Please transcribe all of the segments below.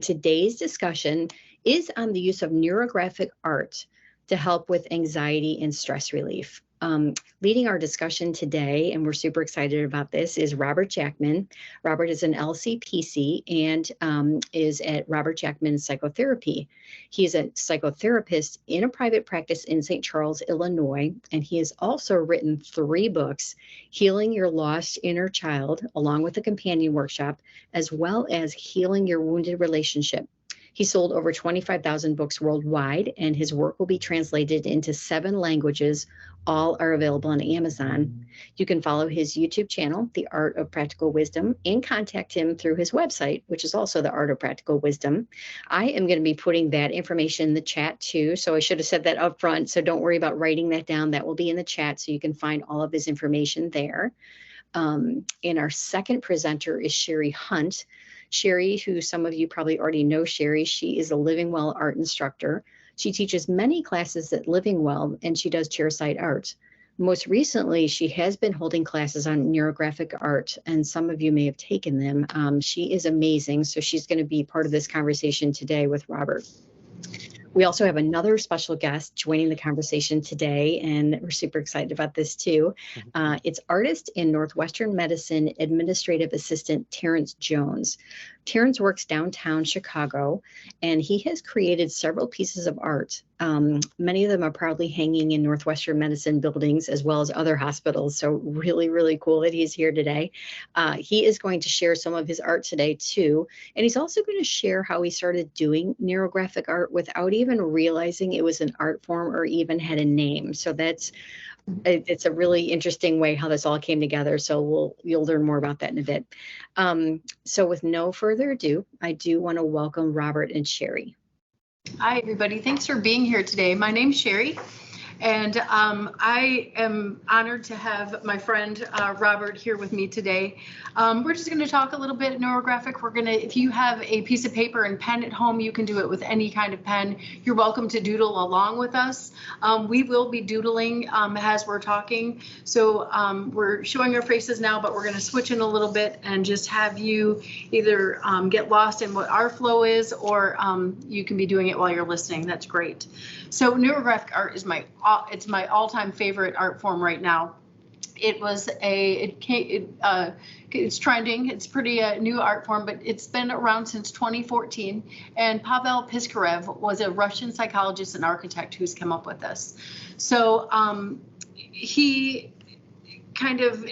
Today's discussion is on the use of neurographic art to help with anxiety and stress relief. Leading our discussion today, and we're super excited about this, is Robert Jackman. Robert is an LCPC and is at Robert Jackman Psychotherapy. He is a psychotherapist in a private practice in St. Charles, Illinois, and he has also written 3 books, Healing Your Lost Inner Child, along with a companion workshop, as well as Healing Your Wounded Relationship. He sold over 25,000 books worldwide, and his work will be translated into 7 languages. All are available on Amazon. You can follow his YouTube channel, The Art of Practical Wisdom, and contact him through his website, which is also The Art of Practical Wisdom. I am going to be putting that information in the chat too, so I should have said that up front, so don't worry about writing that down. That will be in the chat, so you can find all of his information there. And our second presenter is Sherry Hunt. Sherry, who some of you probably already know Sherry, she is a Living Well art instructor. She teaches many classes at Living Well, and she does chairside art. Most recently, she has been holding classes on neurographic art, and some of you may have taken them. She is amazing, so she's going to be part of this conversation today with Robert. We also have another special guest joining the conversation today, and we're super excited about this too. It's artist in Northwestern Medicine Administrative Assistant Terence Jones. Terence works downtown Chicago, and he has created several pieces of art. Many of them are proudly hanging in Northwestern Medicine buildings as well as other hospitals. So really, really cool that he's here today. He is going to share some of his art today too. And he's also going to share how he started doing neurographic art without even realizing it was an art form or even had a name. So it's a really interesting way how this all came together. So you'll learn more about that in a bit. So with no further ado, I do want to welcome Robert and Sherry. Hi, everybody. Thanks for being here today. My name's Sherry, and I am honored to have my friend Robert here with me today. We're just going to talk a little bit neurographic. If you have a piece of paper and pen at home, you can do it with any kind of pen. You're welcome to doodle along with us. We will be doodling as we're talking. So we're showing our faces now, but we're going to switch in a little bit and just have you either get lost in what our flow is, or you can be doing it while you're listening. That's great. So neurographic art is my all-time favorite art form right now. It's trending. It's pretty new art form, but it's been around since 2014. And Pavel Piskarev was a Russian psychologist and architect who's come up with this. So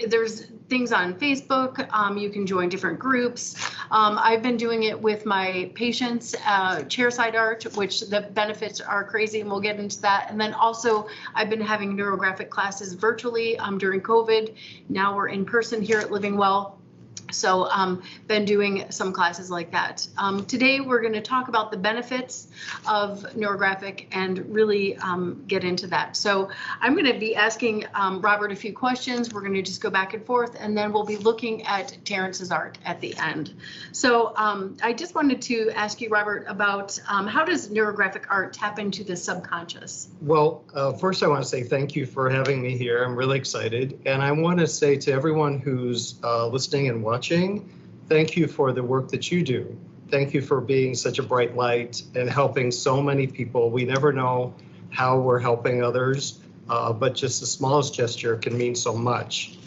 there's things on Facebook. You can join different groups. I've been doing it with my patients, chairside art, which the benefits are crazy, and we'll get into that. And then also I've been having neurographic classes virtually during COVID. Now we're in person here at Living Well. So been doing some classes like that. Today we're going to talk about the benefits of neurographic and really get into that. So I'm going to be asking Robert a few questions. We're going to just go back and forth, and then we'll be looking at Terence's art at the end. So I just wanted to ask you, Robert, about how does neurographic art tap into the subconscious? Well, first I want to say thank you for having me here. I'm really excited. And I want to say to everyone who's listening and watching, thank you for the work that you do. Thank you for being such a bright light and helping so many people. We never know how we're helping others, but just the smallest gesture can mean so much.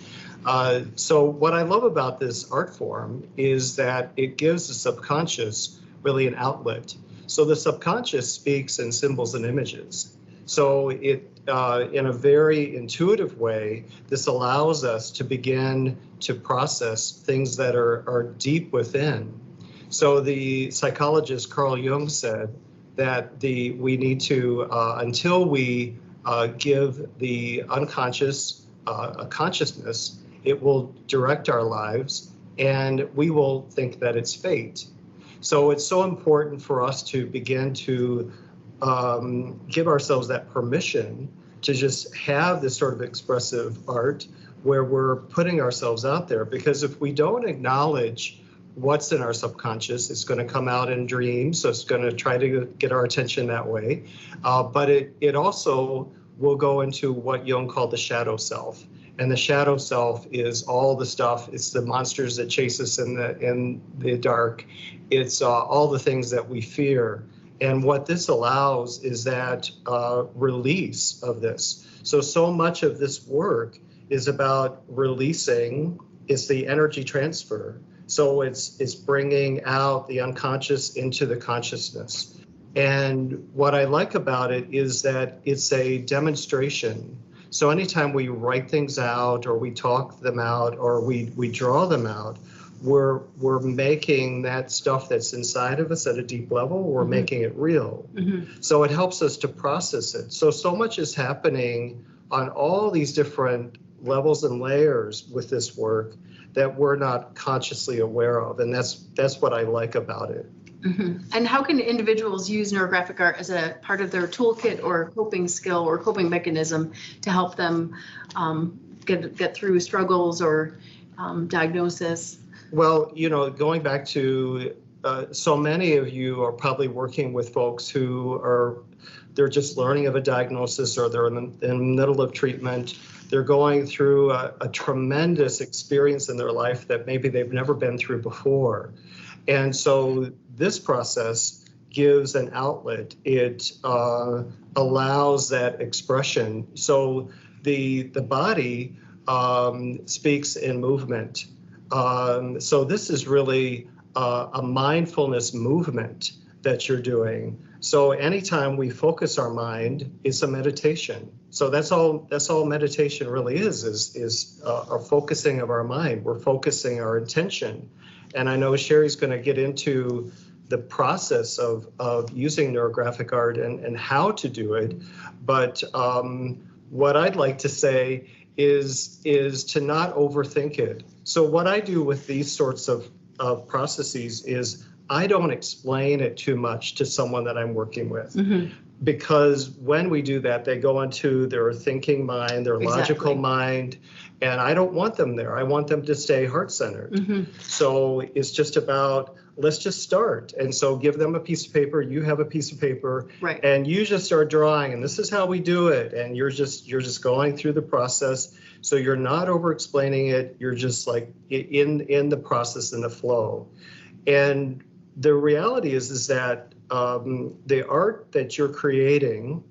So what I love about this art form is that it gives the subconscious really an outlet. So the subconscious speaks in symbols and images. So it, in a very intuitive way, this allows us to begin to process things that are deep within. So the psychologist Carl Jung said that we need to, until we give the unconscious a consciousness, it will direct our lives, and we will think that it's fate. So it's so important for us to begin to give ourselves that permission to just have this sort of expressive art where we're putting ourselves out there. Because if we don't acknowledge what's in our subconscious, it's going to come out in dreams, so it's going to try to get our attention that way. But it also will go into what Jung called the shadow self. And the shadow self is all the stuff. It's the monsters that chase us in the dark. It's all the things that we fear. And what this allows is that release of this. So much of this work is about releasing. It's the energy transfer. So it's bringing out the unconscious into the consciousness. And what I like about it is that it's a demonstration. So anytime we write things out or we talk them out or we draw them out, we're making that stuff that's inside of us at a deep level, we're making it real. So it helps us to process it. So much is happening on all these different levels and layers with this work that we're not consciously aware of. And that's what I like about it. And how can individuals use neurographic art as a part of their toolkit or coping skill or coping mechanism to help them get through struggles or diagnosis? Well, going back to so many of you are probably working with folks who they're just learning of a diagnosis or they're in the middle of treatment. They're going through a tremendous experience in their life that maybe they've never been through before. And so this process gives an outlet. It allows that expression. So the body speaks in movement. So this is really a mindfulness movement that you're doing. So anytime we focus our mind, it's a meditation. So that's all meditation really is a focusing of our mind. We're focusing our intention. And I know Sherry's going to get into the process of using neurographic art and how to do it. But what I'd like to say is to not overthink it. So what I do with these sorts of processes is I don't explain it too much to someone that I'm working with. Because when we do that, they go into their thinking mind, their logical mind, and I don't want them there. I want them to stay heart-centered. So it's just about, let's just start. And so give them a piece of paper, you have a piece of paper, and you just start drawing, and this is how we do it. And you're just going through the process. So you're not over-explaining it, you're just like in the process, in the flow. And the reality is that the art that you're creating,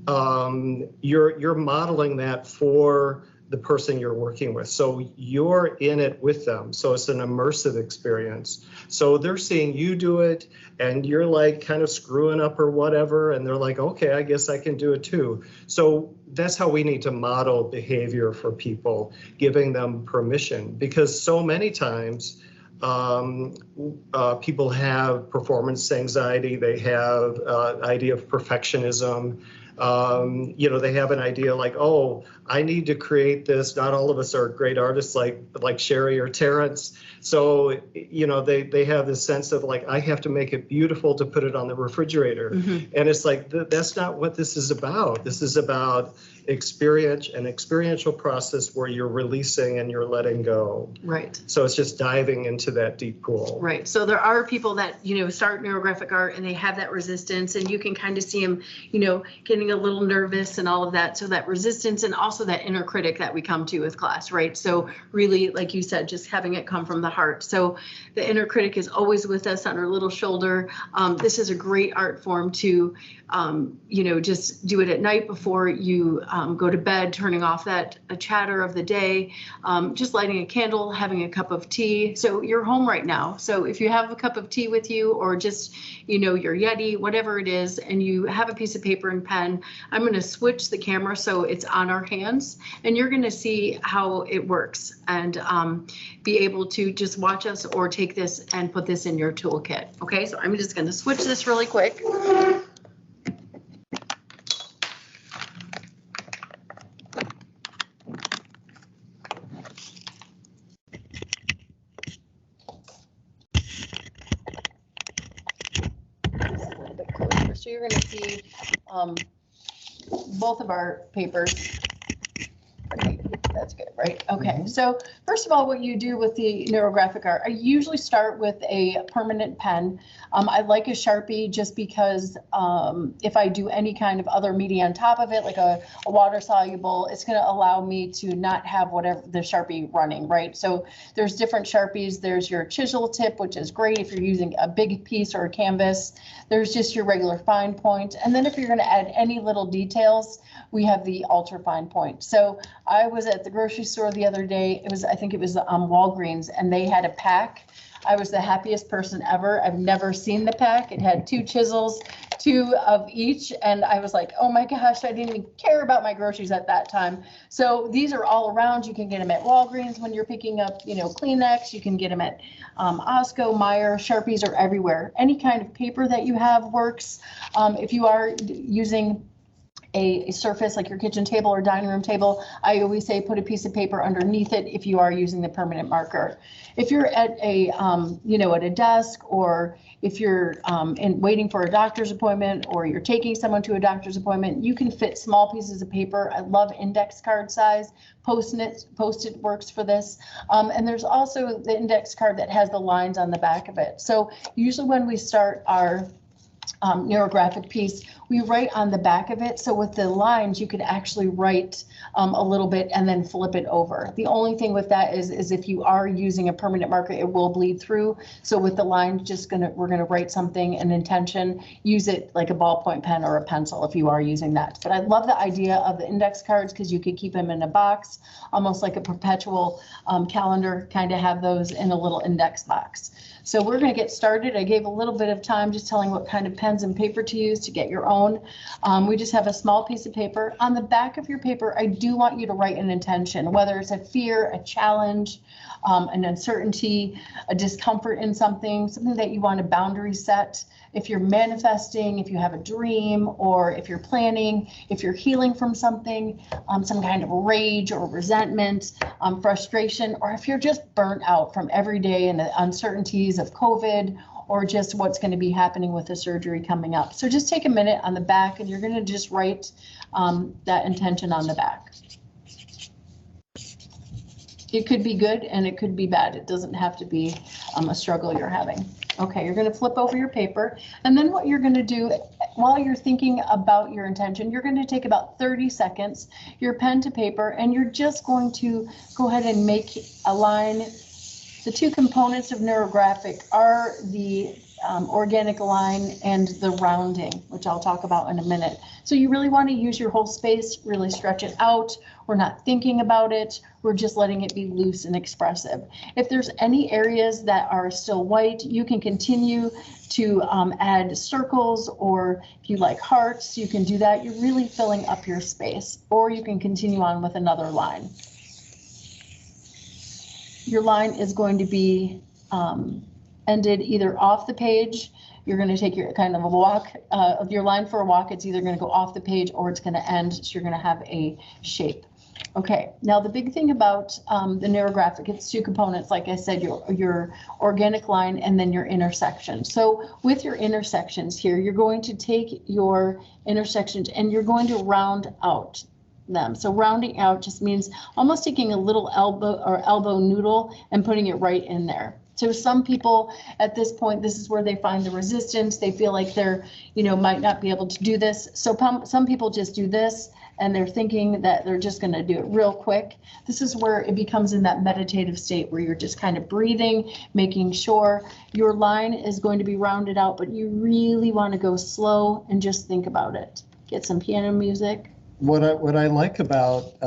you're modeling that for the person you're working with. So you're in it with them. So it's an immersive experience. So they're seeing you do it and you're like kind of screwing up or whatever. And they're like, okay, I guess I can do it too. So that's how we need to model behavior for people, giving them permission, because so many times people have performance anxiety. They have idea of perfectionism. They have an idea like, oh, I need to create this. Not all of us are great artists like Sherry or Terence. So, they have this sense of like, I have to make it beautiful to put it on the refrigerator. And it's like, that's not what this is about. This is about an experiential process where you're releasing and you're letting go. Right. So it's just diving into that deep pool. Right. So there are people that, start neurographic art and they have that resistance, and you can kind of see them, getting a little nervous and all of that. So that resistance and also that inner critic that we come to with class, right? So really, like you said, just having it come from the heart. So the inner critic is always with us on our little shoulder. This is a great art form to, just do it at night before you go to bed, turning off that chatter of the day, just lighting a candle, having a cup of tea. So you're home right now. So if you have a cup of tea with you, or just, your Yeti, whatever it is, and you have a piece of paper and pen, I'm going to switch the camera so it's on our hands, and you're going to see how it works and be able to just watch us or take this and put this in your toolkit. Okay, so I'm just going to switch this really quick. So you're going to see both of our papers. Right. That's good, right? Okay. So first of all, what you do with the neurographic art, I usually start with a permanent pen. I like a Sharpie just because if I do any kind of other media on top of it, like a water soluble, it's going to allow me to not have whatever the Sharpie running, right? So there's different Sharpies. There's your chisel tip, which is great if you're using a big piece or a canvas. There's just your regular fine point. And then if you're going to add any little details, we have the ultra fine point. So I was at the grocery store the other day. I think it was Walgreens, and they had a pack. I was the happiest person ever. I've never seen the pack. It had 2 chisels, 2 of each. And I was like, oh my gosh, I didn't even care about my groceries at that time. So these are all around. You can get them at Walgreens when you're picking up, Kleenex. You can get them at Osco, Meyer. Sharpies are everywhere. Any kind of paper that you have works. If you are using a surface like your kitchen table or dining room table, I always say put a piece of paper underneath it if you are using the permanent marker. If you're at at a desk, or if you're waiting for a doctor's appointment, or you're taking someone to a doctor's appointment, you can fit small pieces of paper. I love index card size. Post-it works for this. And there's also the index card that has the lines on the back of it. So usually when we start our neurographic piece, we write on the back of it. So with the lines, you could actually write a little bit and then flip it over. The only thing with that is if you are using a permanent marker, it will bleed through. So with the lines, we're gonna write something, an intention, use it like a ballpoint pen or a pencil if you are using that. But I love the idea of the index cards because you could keep them in a box, almost like a perpetual calendar, kind of have those in a little index box. So we're going to get started. I gave a little bit of time just telling what kind of pens and paper to use to get your own. We just have a small piece of paper. On the back of your paper, I do want you to write an intention, whether it's a fear, a challenge, an uncertainty, a discomfort in something that you want a boundary set. If you're manifesting, if you have a dream, or if you're planning, if you're healing from something, some kind of rage or resentment, frustration, or if you're just burnt out from every day and the uncertainties of COVID, or just what's going to be happening with the surgery coming up. So just take a minute on the back, and you're going to just write that intention on the back. It could be good and it could be bad. It doesn't have to be a struggle you're having. Okay, you're going to flip over your paper, and then what you're going to do while you're thinking about your intention, you're going to take about 30 seconds, your pen to paper, and you're just going to go ahead and make a line. The 2 components of neurographic are the organic line and the rounding, which I'll talk about in a minute. So you really want to use your whole space, really stretch it out. We're not thinking about it. We're just letting it be loose and expressive. If there's any areas that are still white, you can continue to add circles, or if you like hearts, you can do that. You're really filling up your space, or you can continue on with another line. Your line is going to be ended either off the page. You're going to take your kind of a walk of your line for a walk. It's either going to go off the page or it's going to end. So you're going to have a shape. Okay, now the big thing about the neurographic, it's 2 components. Like I said, your organic line and then your intersection. So with your intersections here, you're going to take your intersections and you're going to round out them. So rounding out just means almost taking a little elbow noodle and putting it right in there. So some people at this point, this is where they find the resistance. They feel like they're, might not be able to do this. So some people just do this and they're thinking that they're just going to do it real quick. This is where it becomes in that meditative state where you're just kind of breathing, making sure your line is going to be rounded out, but you really want to go slow and just think about it. Get some piano music. What I like about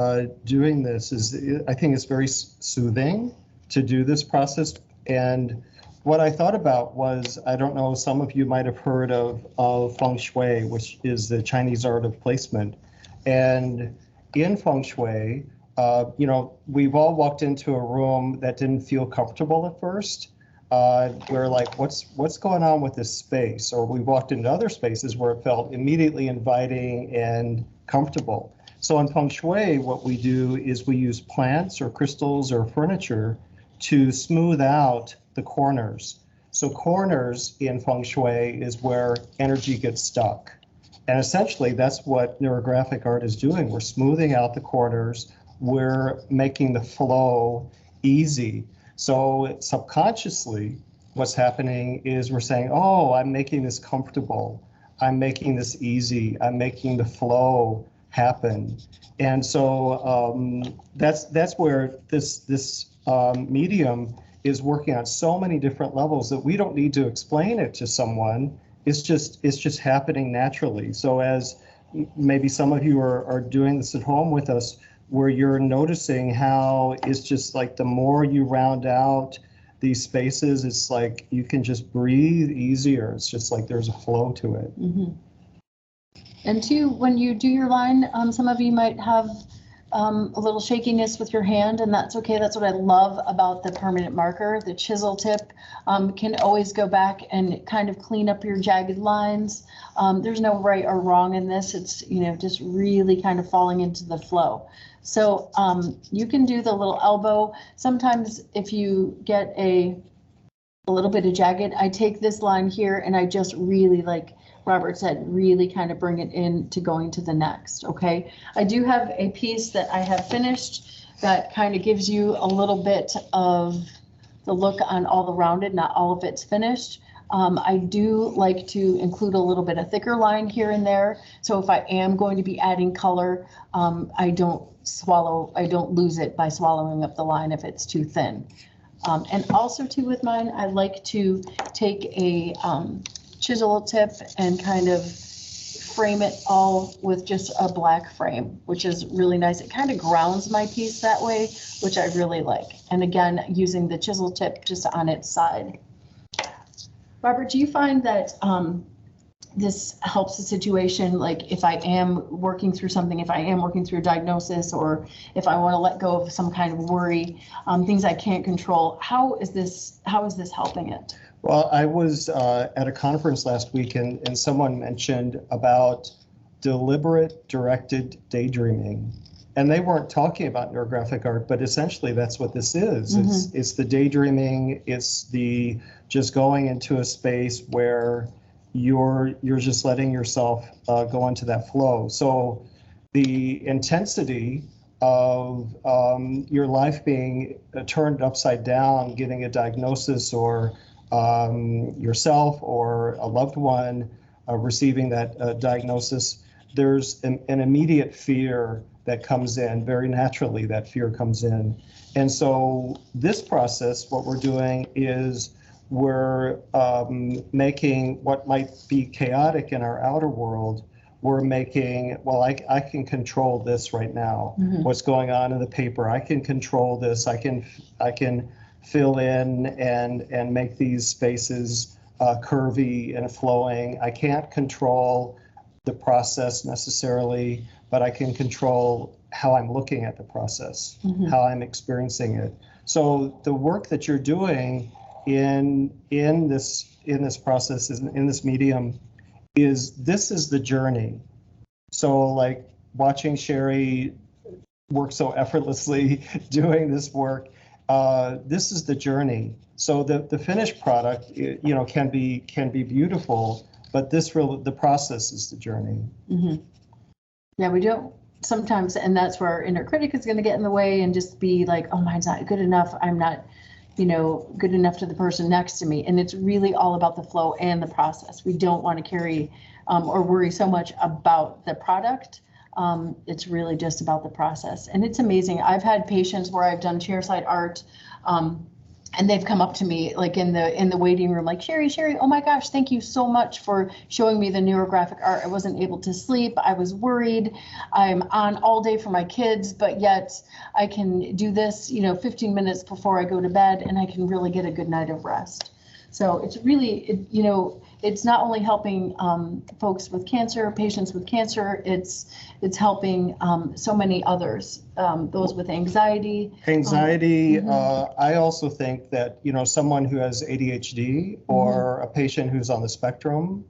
doing this is I think it's very soothing to do this process. And what I thought about was, I don't know, some of you might have heard of feng shui, which is the Chinese art of placement. And in feng shui, we've all walked into a room that didn't feel comfortable at first. We're like, what's going on with this space? Or we walked into other spaces where it felt immediately inviting and comfortable. So in feng shui, what we do is we use plants or crystals or furniture to smooth out the corners. So corners in feng shui is where energy gets stuck. And essentially that's what neurographic art is doing. We're smoothing out the corners. We're making the flow easy. So subconsciously, what's happening is we're saying, oh, I'm making this comfortable. I'm making this easy. I'm making the flow happen. And so that's where this medium is working on so many different levels that we don't need to explain it to someone. It's just happening naturally. So as maybe some of you are doing this at home with us, where you're noticing how it's just like the more you round out these spaces, it's like you can just breathe easier. It's just like there's a flow to it. Mm-hmm. And two, when you do your line, some of you might have a little shakiness with your hand, and that's okay. That's what I love about the permanent marker. The chisel tip can always go back and kind of clean up your jagged lines. There's no right or wrong in this. It's, you know, just really kind of falling into the flow. So you can do the little elbow. Sometimes if you get a little bit of jagged, I take this line here and I just really, like Robert said, really kind of bring it in to going to the next, okay? I do have a piece that I have finished that kind of gives you a little bit of the look on all the rounded, not all of it's finished. I do like to include a little bit of thicker line here and there. So if I am going to be adding color, I don't lose it by swallowing up the line if it's too thin. And also too with mine, I like to take a chisel tip and kind of frame it all with just a black frame, which is really nice. It kind of grounds my piece that way, which I really like. And again, using the chisel tip just on its side. Robert, do you find that this helps the situation? Like if I am working through something, if I am working through a diagnosis, or if I want to let go of some kind of worry, things I can't control, how is this helping it? Well, I was at a conference last week and someone mentioned about deliberate directed daydreaming. And they weren't talking about neurographic art, but essentially that's what this is. Mm-hmm. It's the daydreaming. It's the just going into a space where you're just letting yourself go into that flow. So the intensity of your life being turned upside down, getting a diagnosis, or yourself or a loved one receiving that diagnosis, there's an immediate fear that comes in. Very naturally, that fear comes in. And so this process, what we're doing is we're making what might be chaotic in our outer world, we're making, well, I can control this right now. Mm-hmm. What's going on in the paper, I can control this. I can fill in and make these spaces curvy and flowing. I can't control the process necessarily, but I can control how I'm looking at the process, mm-hmm. how I'm experiencing it. So the work that you're doing in this process, in this medium, is the journey. So like watching Sherry work so effortlessly doing this work, this is the journey. So the finished product, you know, can be beautiful, but the process is the journey. Mm-hmm. Yeah, we don't sometimes, and that's where our inner critic is going to get in the way and just be like, oh, mine's not good enough. I'm not, you know, good enough to the person next to me. And it's really all about the flow and the process. We don't want to carry or worry so much about the product. It's really just about the process. And it's amazing. I've had patients where I've done chairside art, and they've come up to me like in the waiting room, like, Sherry, oh my gosh, thank you so much for showing me the neurographic art. I wasn't able to sleep. I was worried. I'm on all day for my kids, but yet I can do this, you know, 15 minutes before I go to bed, and I can really get a good night of rest. So it's really, you know, it's not only helping folks with cancer, patients with cancer, it's helping so many others, those with anxiety. Mm-hmm. I also think that, you know, someone who has ADHD or mm-hmm. a patient who's on the spectrum,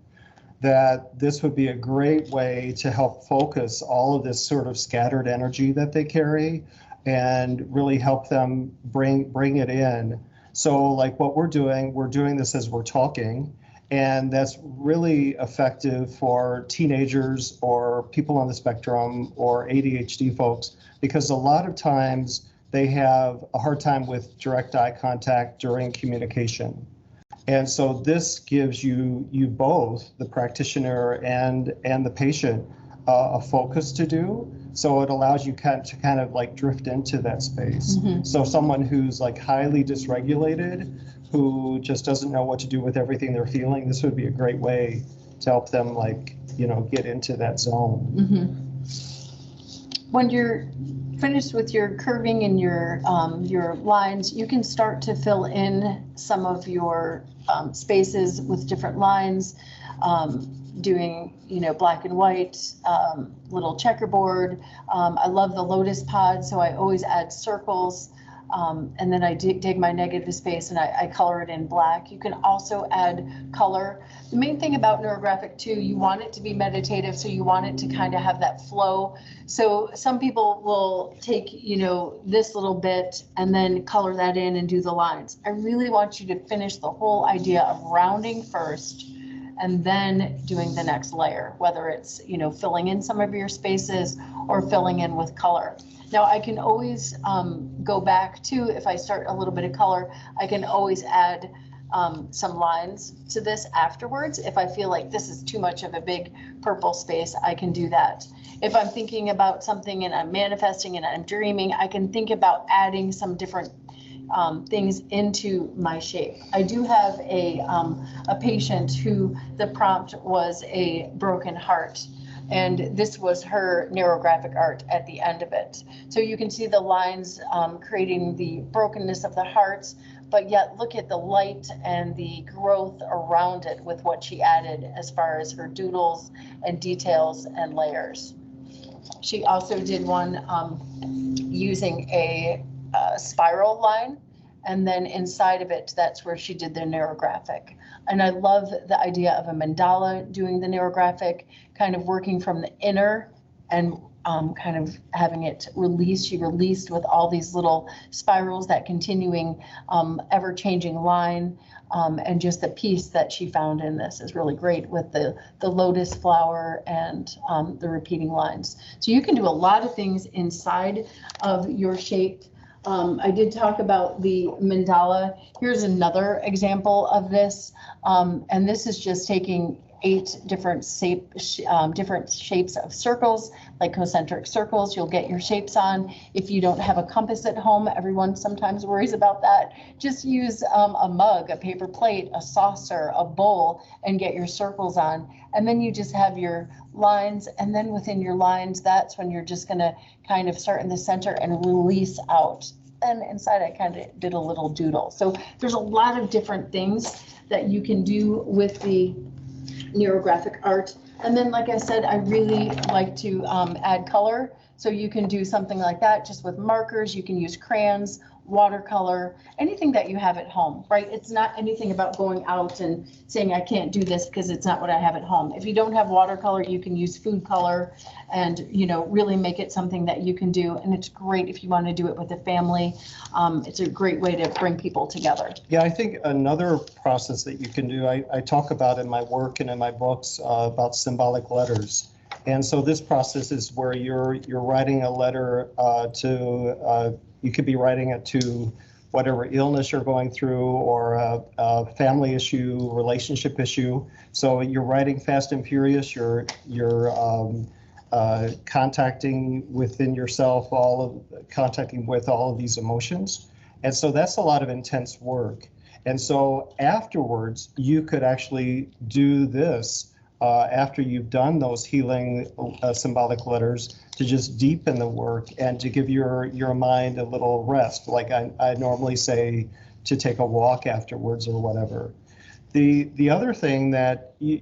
that this would be a great way to help focus all of this sort of scattered energy that they carry and really help them bring it in. So like what we're doing this as we're talking. And that's really effective for teenagers or people on the spectrum or ADHD folks, because a lot of times they have a hard time with direct eye contact during communication. And so this gives you both, the practitioner and the patient, a focus to do. So it allows you to kind of like drift into that space. Mm-hmm. So someone who's like highly dysregulated, who just doesn't know what to do with everything they're feeling, this would be a great way to help them, like, get into that zone. Mm-hmm. When you're finished with your curving and your lines, you can start to fill in some of your spaces with different lines, doing, black and white, little checkerboard. I love the lotus pod, so I always add circles. And then I dig my negative space and I color it in black. You can also add color. The main thing about Neurographic too, you want it to be meditative, so you want it to kind of have that flow. So some people will take, this little bit and then color that in and do the lines. I really want you to finish the whole idea of rounding first and then doing the next layer, whether it's, filling in some of your spaces or filling in with color. Now I can always go back to, if I start a little bit of color, I can always add some lines to this afterwards. If I feel like this is too much of a big purple space, I can do that. If I'm thinking about something and I'm manifesting and I'm dreaming, I can think about adding some different things into my shape. I do have a patient who the prompt was a broken heart. And this was her neurographic art at the end of it. So you can see the lines creating the brokenness of the hearts, but yet look at the light and the growth around it with what she added as far as her doodles and details and layers. She also did one using a spiral line, and then inside of it, that's where she did the neurographic. And I love the idea of a mandala doing the neurographic, kind of working from the inner and kind of having it release. She released with all these little spirals, that continuing ever-changing line, and just the piece that she found in this is really great with the lotus flower and the repeating lines. So you can do a lot of things inside of your shape. I did talk about the mandala. Here's another example of this. And this is just taking 8 different shapes of circles, like concentric circles. You'll get your shapes on. If you don't have a compass at home, everyone sometimes worries about that. Just use a mug, a paper plate, a saucer, a bowl, and get your circles on. And then you just have your lines. And then within your lines, that's when you're just gonna kind of start in the center and release out. And inside I kind of did a little doodle. So there's a lot of different things that you can do with the neurographic art. And then, like I said, I really like to add color. So you can do something like that just with markers. You can use crayons, watercolor, anything that you have at home, right? It's not anything about going out and saying I can't do this because it's not what I have at home. If you don't have watercolor, you can use food color and, really make it something that you can do. And it's great if you want to do it with a family. It's a great way to bring people together. Yeah, I think another process that you can do, I talk about in my work and in my books about symbolic letters. And so this process is where you're writing a letter to, you could be writing it to whatever illness you're going through, or a family issue, relationship issue. So you're writing fast and furious. You're contacting within yourself, contacting with all of these emotions. And so that's a lot of intense work. And so afterwards, you could actually do this after you've done those healing symbolic letters, to just deepen the work and to give your mind a little rest. Like I normally say, to take a walk afterwards or whatever. The other thing that you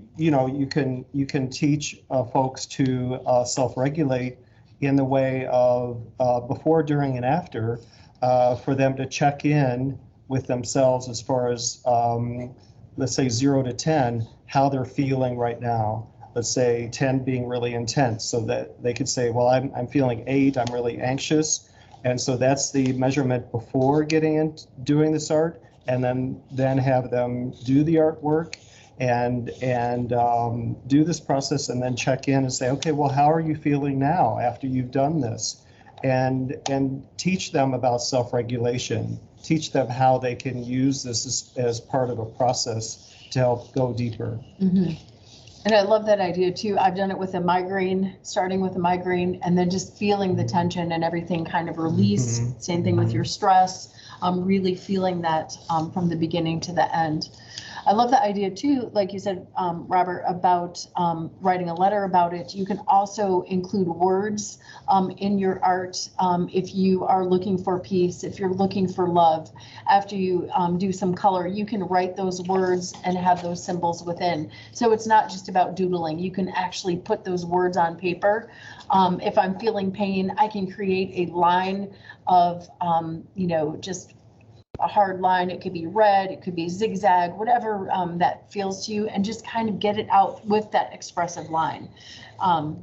can teach folks to self-regulate in the way of before, during, and after, for them to check in with themselves as far as let's say 0 to 10, how they're feeling right now. Let's say 10 being really intense, so that they could say, well, I'm feeling 8, I'm really anxious. And so that's the measurement before getting into doing this art, and then have them do the artwork and do this process, and then check in and say, okay, well, how are you feeling now after you've done this? and teach them about self-regulation, teach them how they can use this as part of a process to help go deeper. Mm-hmm. And I love that idea too. I've done it with a migraine, starting with a migraine, and then just feeling the tension and everything kind of release. Mm-hmm. Same thing with your stress, really feeling that from the beginning to the end. I love the idea too, like you said, Robert, about writing a letter about it. You can also include words in your art if you are looking for peace, if you're looking for love. After you do some color, you can write those words and have those symbols within. So it's not just about doodling. You can actually put those words on paper. If I'm feeling pain, I can create a line of, just a hard line. It could be red, it could be zigzag, whatever that feels to you, and just kind of get it out with that expressive line.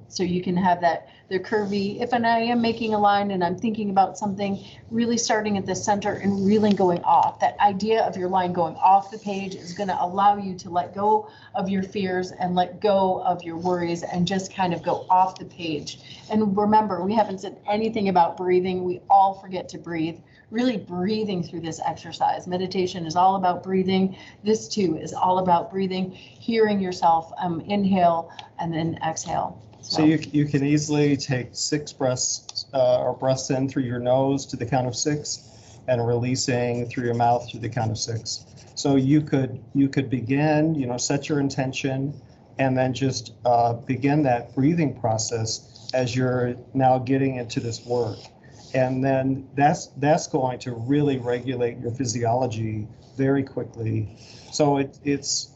So you can have that, the curvy, if I am making a line and I'm thinking about something, really starting at the center and really going off. That idea of your line going off the page is going to allow you to let go of your fears and let go of your worries and just kind of go off the page. And remember, we haven't said anything about breathing. We all forget to breathe. Really breathing through this exercise. Meditation is all about breathing. This too is all about breathing, hearing yourself inhale and then exhale. So you can easily take 6 breaths or breaths in through your nose to the count of 6 and releasing through your mouth through the count of 6. So you could begin, set your intention and then just begin that breathing process as you're now getting into this work. And then that's going to really regulate your physiology very quickly. So it's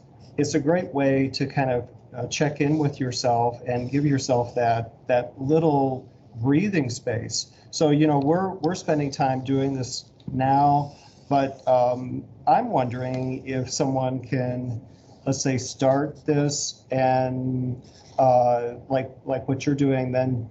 a great way to kind of check in with yourself and give yourself that little breathing space. So we're spending time doing this now, but I'm wondering if someone can, let's say, start this and like what you're doing, then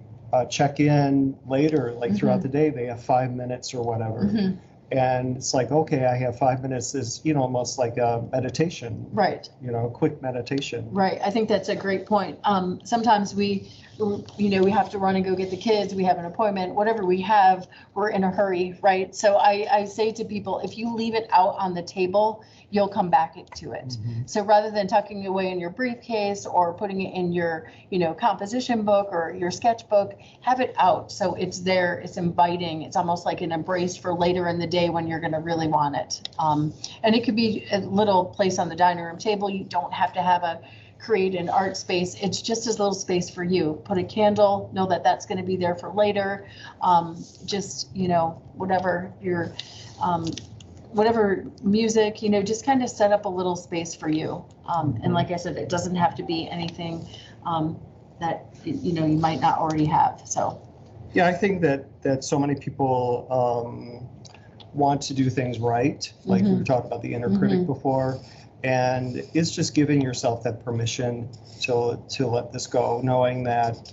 check in later, like throughout the day, they have 5 minutes or whatever. Mm-hmm. And it's like, okay, I have 5 minutes is, almost like a meditation. Right. A quick meditation. Right. I think that's a great point. Sometimes we have to run and go get the kids. We have an appointment, whatever we have, we're in a hurry, right? So I say to people, if you leave it out on the table, you'll come back to it. Mm-hmm. So rather than tucking it away in your briefcase or putting it in your, composition book or your sketchbook, have it out. So it's there, it's inviting. It's almost like an embrace for later in the day when you're going to really want it. And it could be a little place on the dining room table. You don't have to have create an art space. It's just a little space for you. Put a candle, know that that's going to be there for later. Whatever your, whatever music, just kind of set up a little space for you. And like I said, it doesn't have to be anything that, you might not already have. So. Yeah, I think that so many people want to do things right. Like we were talking about the inner critic before. And it's just giving yourself that permission to let this go, knowing that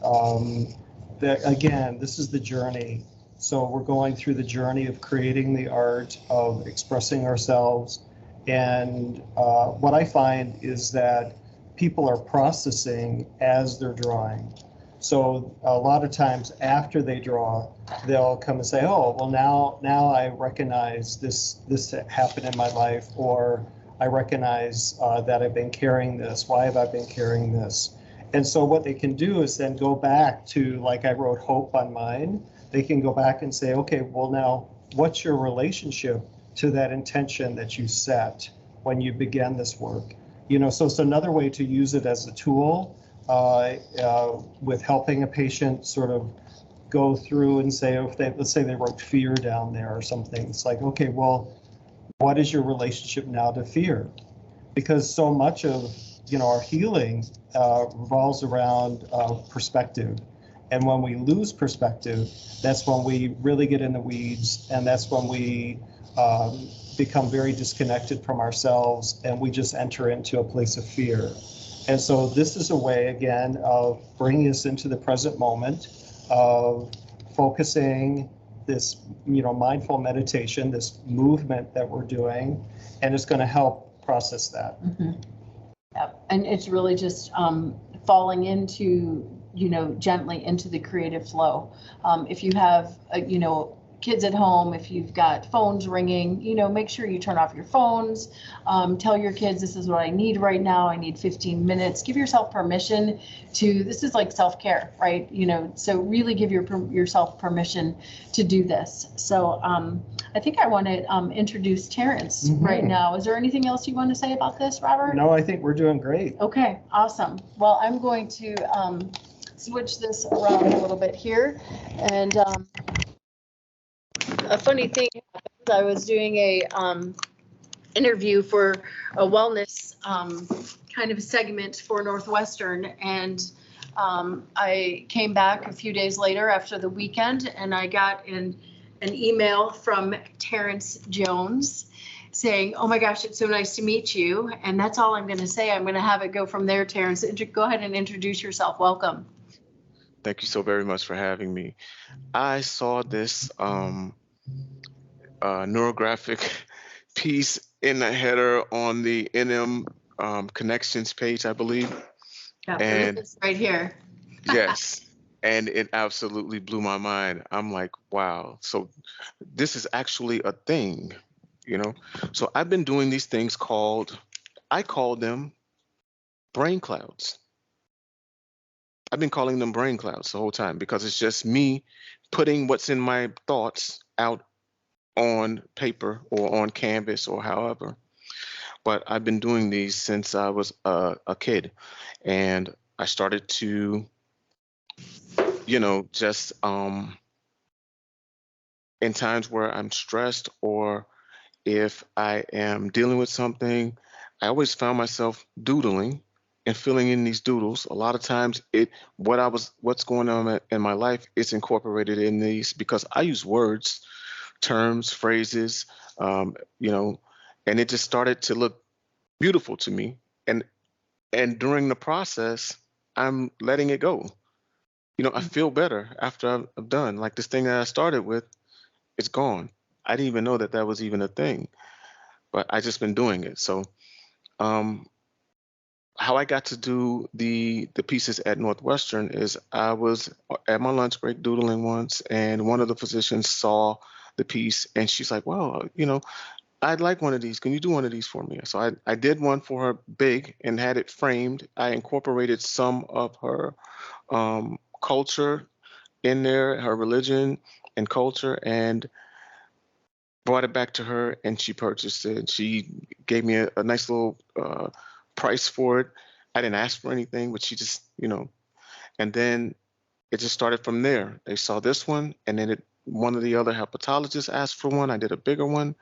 again, this is the journey. So we're going through the journey of creating the art, of expressing ourselves. And what I find is that people are processing as they're drawing. So a lot of times after they draw, they'll come and say, oh, well, now I recognize this happened in my life, or I recognize that I've been carrying this. Why have I been carrying this? And so what they can do is then go back to, like I wrote hope on mine, they can go back and say, okay, well now, what's your relationship to that intention that you set when you began this work? So it's another way to use it as a tool with helping a patient sort of go through and say, let's say they wrote fear down there or something. It's like, okay, well, what is your relationship now to fear? Because so much of our healing revolves around perspective. And when we lose perspective, that's when we really get in the weeds, and that's when we become very disconnected from ourselves, and we just enter into a place of fear. And so this is a way, again, of bringing us into the present moment, of focusing this, mindful meditation, this movement that we're doing, and it's going to help process that. Mm-hmm. Yep. And it's really just falling into gently into the creative flow. If you have, kids at home, if you've got phones ringing, make sure you turn off your phones. Tell your kids, this is what I need right now. I need 15 minutes. Give yourself permission this is like self-care, right? So really give yourself permission to do this. So I think I want to introduce Terence right now. Is there anything else you want to say about this, Robert? No, I think we're doing great. Okay, awesome. Well, I'm going to switch this around a little bit here. And a funny thing happened. I was doing a interview for a wellness kind of segment for Northwestern, and I came back a few days later after the weekend, and I got an email from Terence Jones saying, "Oh my gosh, it's so nice to meet you." And that's all I'm going to say. I'm going to have it go from there. Terence, go ahead and introduce yourself. Welcome. Thank you so very much for having me. I saw this neurographic piece in the header on the NM connections page, I believe. Yeah, And this right here. yes, and it absolutely blew my mind. I'm like, wow, so this is actually a thing, So I've been doing these things I call them brain clouds. I've been calling them brain clouds the whole time because it's just me putting what's in my thoughts out on paper or on canvas or however. But I've been doing these since I was a kid, and I started to, just in times where I'm stressed or if I am dealing with something, I always found myself doodling and filling in these doodles. A lot of times what's going on in my life is incorporated in these because I use words, terms, phrases, and it just started to look beautiful to me. And during the process, I'm letting it go. I feel better after I've done. Like this thing that I started with, it's gone. I didn't even know that was even a thing, but I just been doing it. So how I got to do the pieces at Northwestern is I was at my lunch break doodling once, and one of the physicians saw the piece, and she's like, "Well, I'd like one of these. Can you do one of these for me?" So I did one for her big and had it framed. I incorporated some of her culture in there, her religion and culture, and brought it back to her, and she purchased it. She gave me a nice little price for it. I didn't ask for anything, but she just, and then it just started from there. They saw this one, and then one of the other hepatologists asked for one. I did a bigger one,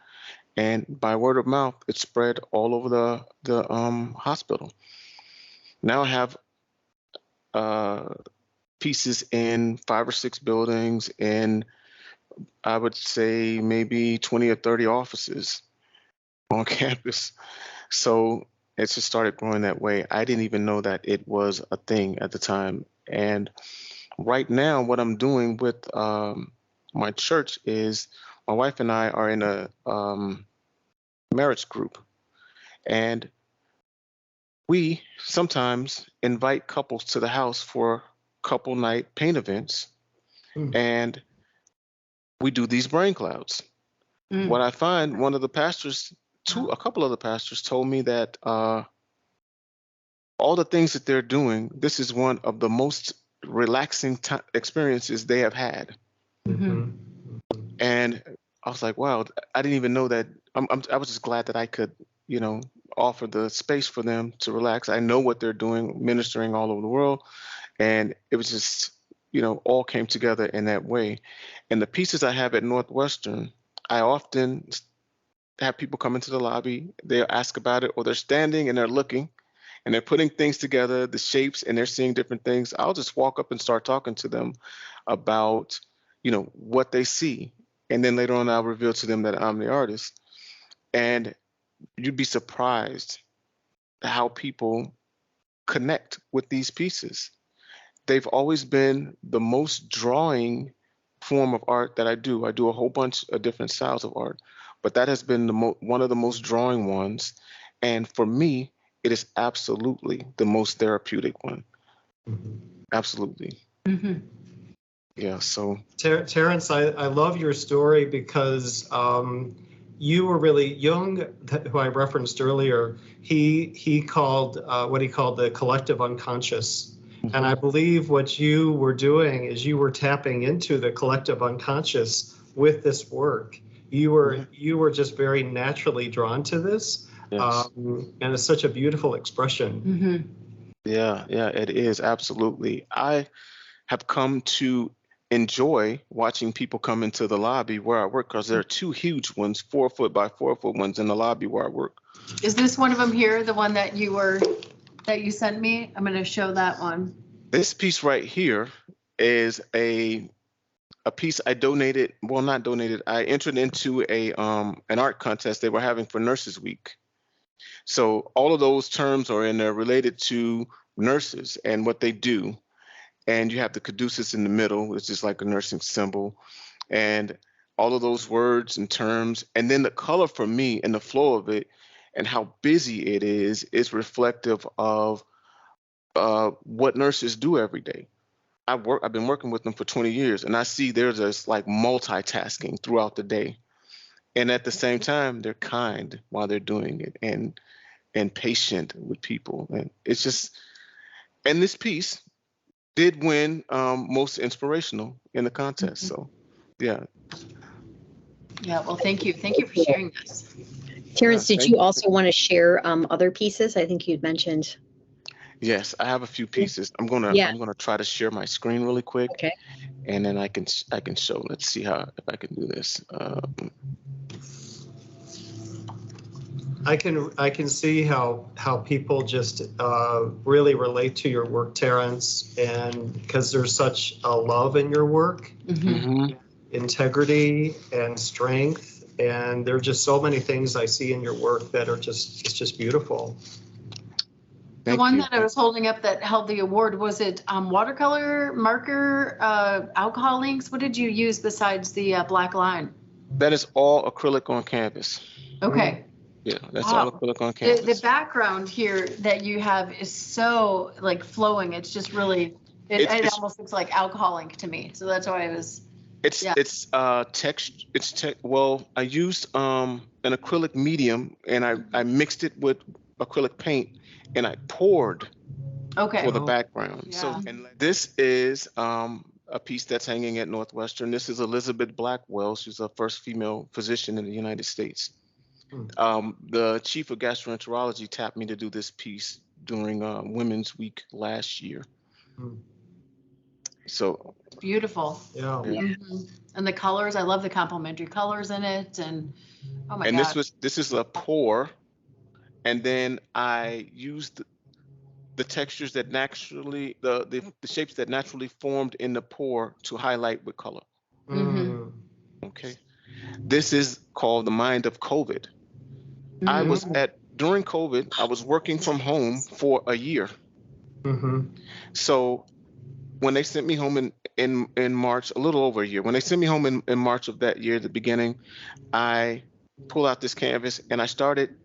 and by word of mouth, it spread all over the hospital. Now I have pieces in 5 or 6 buildings, and I would say maybe 20 or 30 offices on campus. So it just started growing that way. I didn't even know that it was a thing at the time. And right now, what I'm doing with my church is my wife and I are in a marriage group. And we sometimes invite couples to the house for couple night paint events. And we do these brain clouds. What I find, one of the pastors, a couple of the pastors told me that all the things that they're doing, this is one of the most relaxing experiences they have had. And I was like, wow, I didn't even know that. I was just glad that I could, offer the space for them to relax. I know what they're doing, ministering all over the world. And it was just, all came together in that way. And the pieces I have at Northwestern, I often have people come into the lobby, they'll ask about it, or they're standing and they're looking and they're putting things together, the shapes, and they're seeing different things. I'll just walk up and start talking to them about, what they see. And then later on, I'll reveal to them that I'm the artist. And you'd be surprised how people connect with these pieces. They've always been the most drawing form of art that I do. I do a whole bunch of different styles of art, but that has been one of the most drawing ones. And for me, it is absolutely the most therapeutic one Absolutely. Mhm. Yeah. So Terence, I love your story because you were really young, who I referenced earlier. He called what he called the collective unconscious. And I believe what you were doing is you were tapping into the collective unconscious with this work. You were just very naturally drawn to this, yes. and it's such a beautiful expression. Mhm. Yeah, it is absolutely. I have come to enjoy watching people come into the lobby where I work because there are two huge ones, 4-foot by 4-foot ones in the lobby where I work. Is this one of them here, the one that you sent me? I'm going to show that one. This piece right here is a piece I donated, well, not donated, I entered into an art contest they were having for Nurses Week. So all of those terms are in there related to nurses and what they do. And you have the caduceus in the middle, which is like a nursing symbol, and all of those words and terms. And then the color for me and the flow of it and how busy it is reflective of what nurses do every day. I've been working with them for 20 years, and I see they're just like multitasking throughout the day. And at the same time, they're kind while they're doing it and patient with people. And it's just, and this piece did win most inspirational in the contest. So yeah. Yeah, well, thank you. Thank you for sharing this. Terrence, did thank you you. also want to share other pieces? I think you'd mentioned. Yes, I have a few pieces. I'm Yeah. gonna try to share my screen really quick, Okay. and then I can show. Let's see if I can do this. I can see how people just really relate to your work, Terence, and because there's such a love in your work, Mhm. integrity and strength, and there are just so many things I see in your work that are just beautiful. The Thank one you. that I was holding up that held the award, was it watercolor, marker, alcohol inks? What did you use besides the black line? That is all acrylic on canvas. Okay. Yeah, that's all Wow. acrylic on The canvas. background here that you have is so like flowing. It's just really, it It's almost looks like alcohol ink to me. So that's why I was, yeah. it's text. Well, I used an acrylic medium, and I mixed it with acrylic paint, and I poured Okay. for the Oh. background. Yeah. So, and this is a piece that's hanging at Northwestern. This is Elizabeth Blackwell. She's the first female physician in the United States. The chief of gastroenterology tapped me to do this piece during Women's Week last year. So Beautiful. Yeah. Mhm. And the colors, I love the complementary colors in it. And oh my and God. this is a pour, and then I used the textures that naturally the shapes that naturally formed in the pour to highlight with color. Mhm. Okay. This is called the mind of COVID. I was during COVID, I was working from home for a year. So when they sent me home in March, a little over a year, when they sent me home in March of that year, the beginning, I pulled out this canvas and I started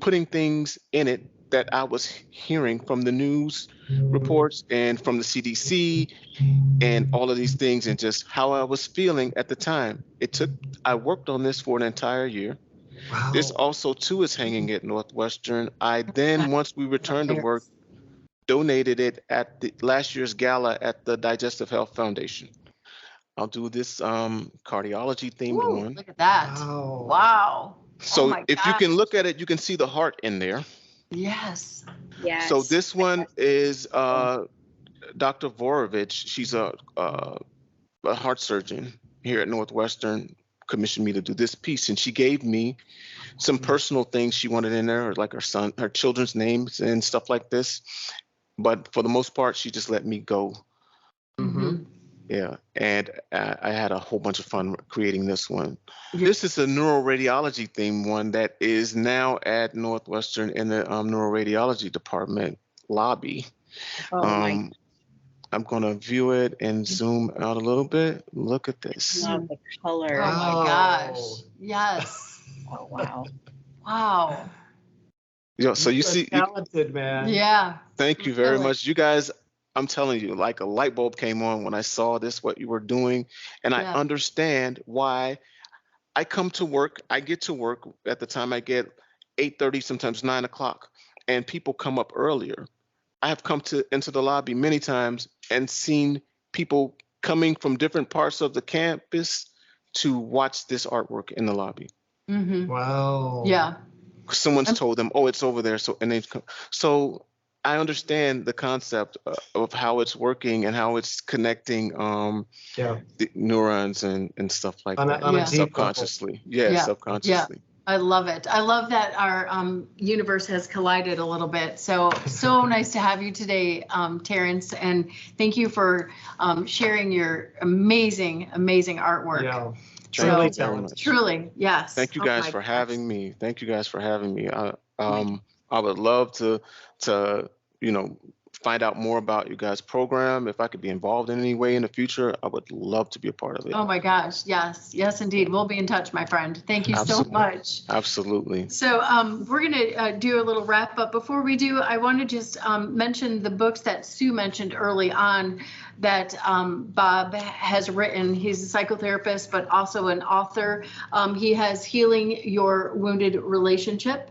putting things in it that I was hearing from the news reports and from the CDC and all of these things, and just how I was feeling at the time. I worked on this for an entire year. Wow. This also too is hanging at Northwestern. I then, once we returned to work, donated it at the last year's gala at the Digestive Health Foundation. I'll do this cardiology themed Ooh, one. look at that. Wow. Wow. So oh my if you God. can look at it, you can see the heart in there. Yes. Yes. So this one is Dr. Vorovich. She's a heart surgeon here at Northwestern, commissioned me to do this piece, and she gave me some personal things she wanted in there, like her children's names and stuff like this. But for the most part, she just let me go. Yeah, and I had a whole bunch of fun creating this one. This is a neuroradiology themed one that is now at Northwestern in the neuroradiology department lobby. Oh, I'm going to view it and zoom out a little bit. Look at this. love the color. Oh my gosh. Yes. Oh, wow. Wow. Yeah, so you You're see, talented, man. Yeah. thank you very Really. much. You guys, I'm telling you, like a light bulb came on when I saw this, what you were doing, and I Yeah. understand why. I come to work, I get to work at the time I get 8:30, sometimes 9 o'clock, and people come up earlier. I have come to into the lobby many times and seen people coming from different parts of the campus to watch this artwork in the lobby. Mm-hmm. Wow. Yeah. Someone's told them, "Oh, it's over there." So and they've come. So I understand the concept of how it's working and how it's connecting Yeah. the neurons and stuff like On a, that. on a Yeah. deep level. Subconsciously, yeah, Yeah. subconsciously. I love it. I love that our universe has collided a little bit. So nice to have you today, Terence, and thank you for sharing your amazing artwork. Yeah. So, Truly Thank you very talented. much. Truly, yes. Thank you Oh guys my for gosh. having me. Thank you guys for having me. I would love to find out more about you guys' program. If I could be involved in any way in the future, I would love to be a part of it. Oh my gosh. Yes, indeed. We'll be in touch, my friend. Thank you so Absolutely. much. Absolutely. So we're going to do a little wrap up. Before we do, I want to just mention the books that Sue mentioned early on that Bob has written. He's a psychotherapist, but also an author. He has Healing Your Wounded Relationship.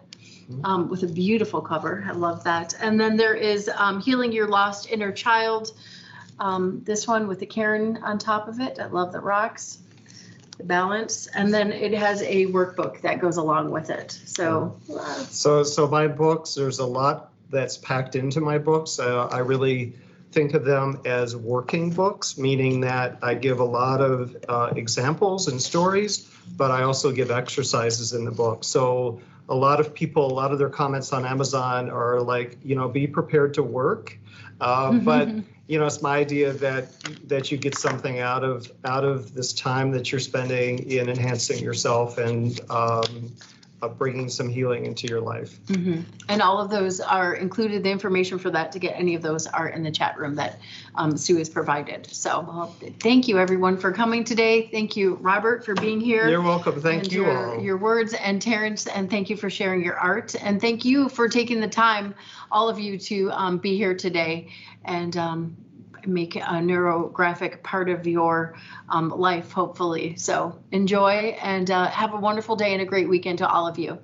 With a beautiful cover. I love that. And then there is Healing Your Lost Inner Child. This one with the Karen on top of it. I love the rocks, the balance. And then it has a workbook that goes along with it. So my books, there's a lot that's packed into my books. I really think of them as working books, meaning that I give a lot of examples and stories, but I also give exercises in the book. So a lot of their comments on Amazon are like, be prepared to work. But it's my idea that you get something out of this time that you're spending in enhancing yourself and bringing some healing into your life. Mm-hmm. And all of those are included. The information for that to get any of those are in the chat room that Sue has provided. So thank you everyone for coming today. Thank you, Robert, for being here. You're welcome. Thank you all. Your words, and Terence, and thank you for sharing your art. And thank you for taking the time, all of you, to be here today and make a neurographic part of your life, hopefully. So enjoy and have a wonderful day and a great weekend to all of you.